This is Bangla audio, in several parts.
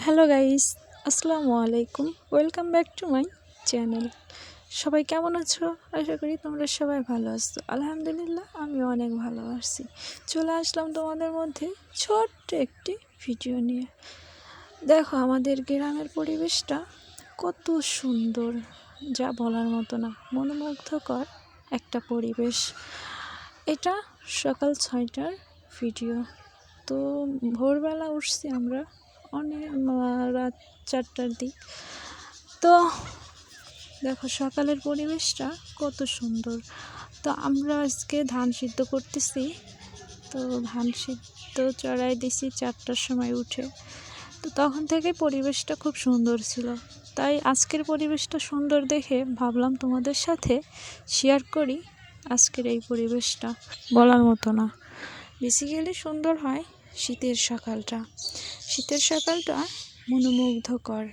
হ্যালো গাইস, আসসালামু আলাইকুম। Welcome back to my channel. সবাই কেমন আছো? আশা করি তোমরা সবাই ভালো আছো। আলহামদুলিল্লাহ, আমি অনেক ভালো আছি। চলে আসলাম তোমাদের মধ্যে ছোট্ট একটি ভিডিও নিয়ে। দেখো, আমাদের গ্রামের পরিবেশটা কত সুন্দর, যা বলার মতো না। মনোমুগ্ধকর একটা পরিবেশ। এটা সকাল 6টার ভিডিও। তো ভোরবেলা উঠছি আমরা অনেক রাত 4টার দিক। তো দেখো সকালের পরিবেশটা কত সুন্দর। তো আমরা আজকে ধান সিদ্ধ করতেছি। তো ধান সিদ্ধ চড়াই দিছি 4টার সময় উঠে। তো তখন থেকে পরিবেশটা খুব সুন্দর ছিল। তাই আজকের পরিবেশটা সুন্দর দেখে ভাবলাম তোমাদের সাথে শেয়ার করি। আজকের এই পরিবেশটা বলার মতো না। বেসিক্যালি সুন্দর হয় শীতের সকালটা মনোমুগ্ধকর।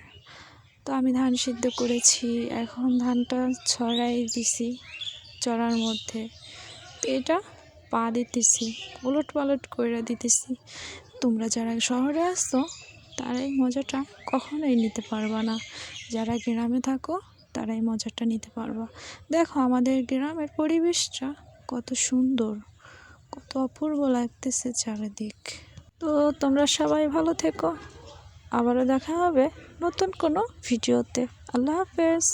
তো আমি ধান সিদ্ধ করেছি, এখন ধানটা ছড়াই দিছি চড়ার মধ্যে। তো এটা পা দিতেছি, উলট পালট করে দিতেছি। তোমরা যারা শহরে আসছো তারা এই মজাটা কখনোই নিতে পারবা না। যারা গ্রামে থাকো তারা এই মজাটা নিতে পারবা। দেখো আমাদের গ্রামের পরিবেশটা কত সুন্দর, কত অপূর্ব লাগতেছে চারিদিক। তো তোমরা সবাই ভালো থেকো। আবারও দেখা হবে নতুন কোনো ভিডিওতে। আল্লাহ হাফেজ।